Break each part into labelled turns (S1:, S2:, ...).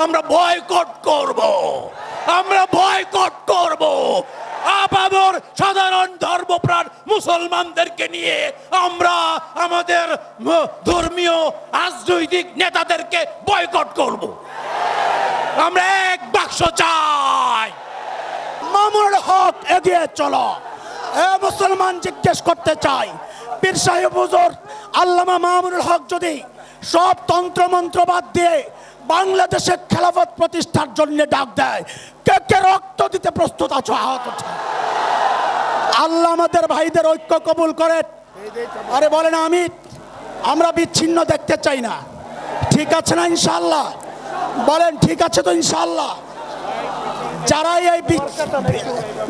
S1: আমরা বয়কট করব, আমরা বয়কট করব। আপামর সাধারণ ধর্মপ্রাণ মুসলমানদেরকে নিয়ে আমরা আমাদের ধর্মীয় রাজনৈতিক নেতাদেরকে বয়কট করব। আমরা এক বাক্স চাই।
S2: মামুনুল হক এগিয়ে চলো। এ মুসলমান জিজ্ঞেস করতে চাই, পীর সাহেব হুজুর আল্লামা মামুনুল হক যদি সব তন্ত্রমন্ত্র বাদ দিয়ে বাংলাদেশে খেলাফত প্রতিষ্ঠার জন্য ডাক দেয়, কে কে রক্ত দিতে প্রস্তুত আছো? আহত আল্লাহ আমাদের ভাইদের ঐক্য কবুল করে। আরে বলেন আমি, আমরা বিচ্ছিন্ন দেখতে চাই না। ঠিক আছে না ইনশাআল্লাহ? বলেন ঠিক আছে তো ইনশাআল্লাহ?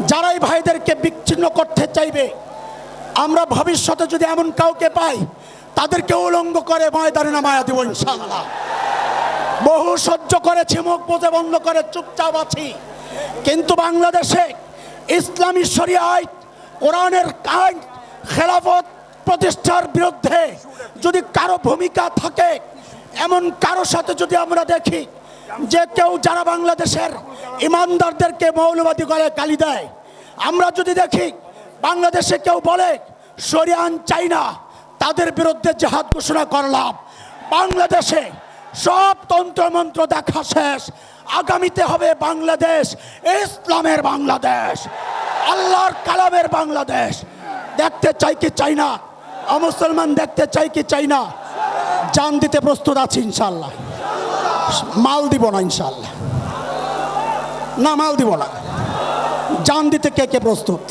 S2: যারাই ভাইদেরকে বিচ্ছিন্ন করতে চাইবে, আমরা ভবিষ্যতে যদি এমন কাউকে পাই তাদেরকে উলঙ্গ করে ময়দানে নামায়া দেব ইনশাআল্লাহ। বহু সহ্য করেছি, মুখ বুজে বন্ধ করে চুপচাপ আছি, কিন্তু বাংলাদেশে ইসলামী শরিয়া আইন, কোরআনের আইন, খেলাফত প্রতিষ্ঠার বিরুদ্ধে যদি কারো ভূমিকা থাকে, এমন কারো সাথে যদি আমরা দেখি যে কেউ যারা বাংলাদেশের ইমানদারদেরকে মৌলবাদী করে গালি দেয়, আমরা যদি দেখি বাংলাদেশে কেউ বলে শরিয়া আইন চাই না, তাদের বিরুদ্ধে জিহাদ ঘোষণা করলাম। বাংলাদেশে সব তন্ত্রমন্ত্র দেখা শেষ। আগামীতে হবে বাংলাদেশ ইসলামের বাংলাদেশ, আল্লাহর কালামের বাংলাদেশ। দেখতে চাই কি চাই না? মুসলমান দেখতে চাই কি চাই না? জান দিতে প্রস্তুত আছি ইনশাআল্লাহ। মাল দিব না ইনশাআল্লাহ, না মাল দিব না। জান দিতে কে কে প্রস্তুত?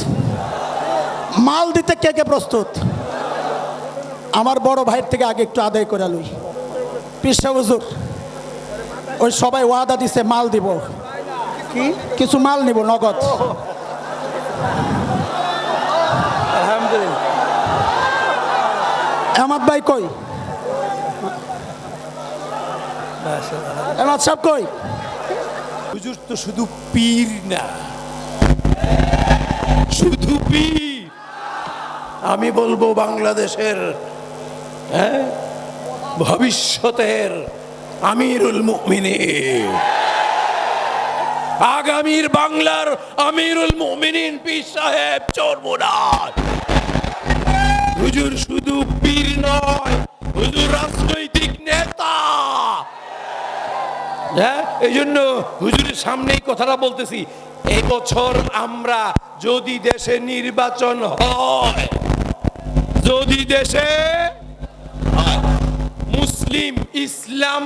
S2: মাল দিতে কে কে প্রস্তুত? আমার বড় ভাইয়ের থেকে আগে একটু আদায় করে লই। পীর সাহেব হুজুর ওই সবাই ওয়াদা দিছে মাল দিব, কি কিছু মাল নিব নগদ।
S1: আলহামদুলিল্লাহ।
S2: আহমদ ভাই কই? আহমদ সাহেব কই?
S1: হুজুর তো শুধু পীর না, শুধু পীর। আমি বলবো বাংলাদেশের ভবিষ্যতের আমিরুল মুমিনিন, আগামীর বাংলার আমিরুল মুমিনিন পীর সাহেব চরমোনাই। হুজুর শুধু পীর নয়, হুজুর রাজনৈতিক নেতা। হ্যাঁ, এই জন্য হুজুরের সামনেই কথাটা বলতেছি। এই বছর আমরা যদি দেশে নির্বাচন হয়, যদি দেশে মুসলিম ইসলাম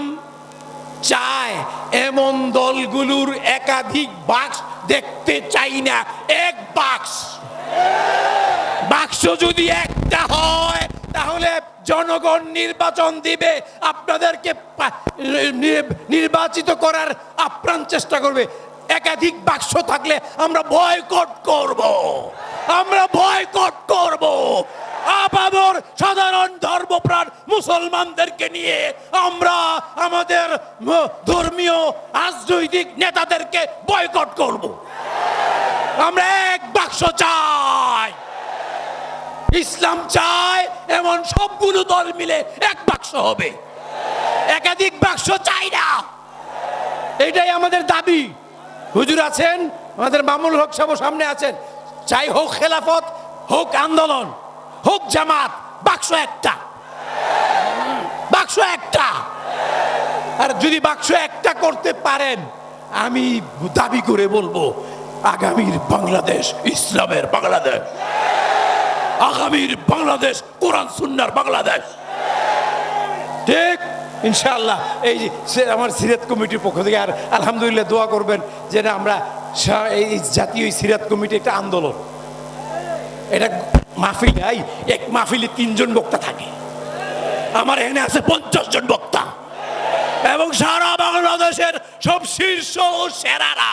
S1: চায়, এমন দলগুলোর একাধিক বাক্স দেখতে চাই না। এক বাক্স, বাক্স যদি একটা হয় তাহলে জনগণ নির্বাচন দিবে, আপনাদেরকে নির্বাচিত করার আপ্রাণ চেষ্টা করবে। একাধিক বাক্স থাকলে আমরা বয়কট করব, আমরা বয়কট করব। আপামর সাধারণ ধর্মপ্রাণ মুসলমানদেরকে নিয়ে আমরা আমাদের ধর্মীয় রাজনৈতিক নেতাদেরকে বয়কট করব। আমরা এক বাক্স চাই, ইসলাম চায় এমন সবগুলো দল মিলে এক বাক্স হবে, একাধিক বাক্স চাই না। এটাই আমাদের দাবি। হুজুর আছেন, আমাদের মামুনুল হক সাহেব সামনে আছেন। চাই হোক খেলাফত, হোক আন্দোলন, হোক জামাত, বাক্স একটা, বাক্স একটা। আর যদি বাক্স একটা করতে পারেন, আমি দাবি করে বলবো আগামীর বাংলাদেশ ইসলামের বাংলাদেশ, আগামীর বাংলাদেশ কোরআন সুন্নাহর বাংলাদেশ। ঠিক ইনশাআল্লাহ। এই যে আমার সিরাত কমিটির পক্ষ থেকে আর আলহামদুলিল্লাহ দোয়া করবেন যে না, আমরা এই জাতীয় সিরাত কমিটি একটা আন্দোলন, এটা মাহফিল, এক মাহফিলে 3 জন বক্তা থাকে, আমার এখানে আছে 50 জন বক্তা, এবং সারা বাংলাদেশের সব শীর্ষ ও সেরারা,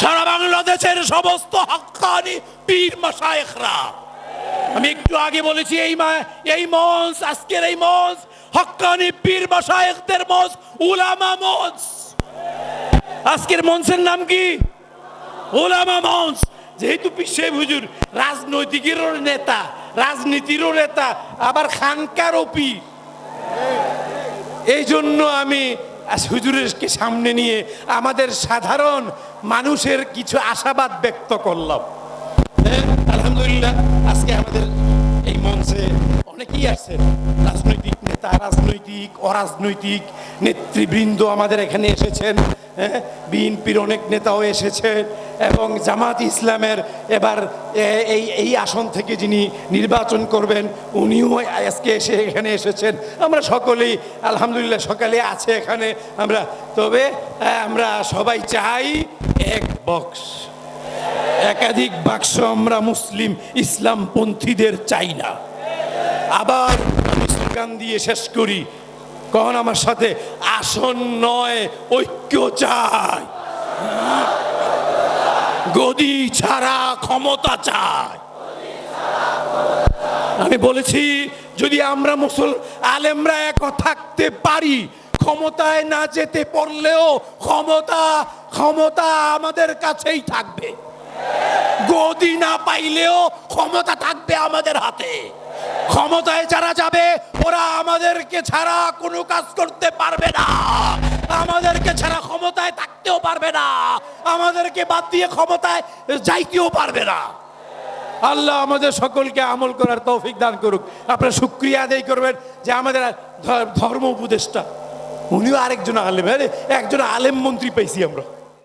S1: সারা বাংলাদেশের সমস্ত হক্কানি পীর মাশায়েখরা। আমি একটু আগে বলেছি এই মঞ্চ, আজকের এই মঞ্চ হক্কানি পীর মাশায়েখদের মঞ্চ, উলামা মঞ্চ। আজকের মঞ্চের নাম কি? উলামা মঞ্চ। যেহেতু পীর সাহেব হুজুর রাজনৈতিকেরও নেতা, রাজনীতিরও নেতা, আবার খানকারও পীর, এই জন্য আমি হুজুরকে সামনে নিয়ে আমাদের সাধারণ মানুষের কিছু আশাবাদ ব্যক্ত করলাম। হ্যাঁ, আলহামদুলিল্লাহ আজকে আমাদের এই মঞ্চে অনেকেই আসছেন, রাজনৈতিক নেতা, রাজনৈতিক অরাজনৈতিক নেতৃবৃন্দ আমাদের এখানে এসেছেন। হ্যাঁ, বিএনপির অনেক নেতাও এসেছেন এবং জামাত ইসলামের এবার এই আসন থেকে যিনি নির্বাচন করবেন উনিও আজকে এখানে এসেছেন। আমরা সকলেই আলহামদুলিল্লাহ সকালে আছে এখানে আমরা। তবে আমরা সবাই চাই এক বক্স, একাধিক বাক্স আমরা মুসলিম ইসলামপন্থীদের চাই না। আবার আমি স্লোগান দিয়ে শেষ করি, কখন আমার সাথে, আসন নয় ঐক্য চাই, গদি ছাড়া ক্ষমতা চাই। আমি বলেছি যদি আমরা আলেমরা এক থাকতে পারি, ক্ষমতায় না যেতে পারলেও ক্ষমতা আমাদের কাছেই থাকবে। গদি না পাইলেও ক্ষমতা থাকবে আমাদের হাতে। ক্ষমতায় যারা যাবে ওরা আমাদেরকে ছাড়া কোনো কাজ করতে পারবে না, আমাদেরকে ছাড়া ক্ষমতায় থাকতেও পারবে না, আমাদেরকে বাদ দিয়ে ক্ষমতায় যাইতেও পারবে না। আল্লাহ আমাদের সকলকে আমল করার তৌফিক দান করুক। আপনারা শুকরিয়া আদায় করবেন যে আমাদের ধর্ম উপদেষ্টা উনিও আরেকজন আলেম, একজন আলেম মন্ত্রী পাইছি আমরা।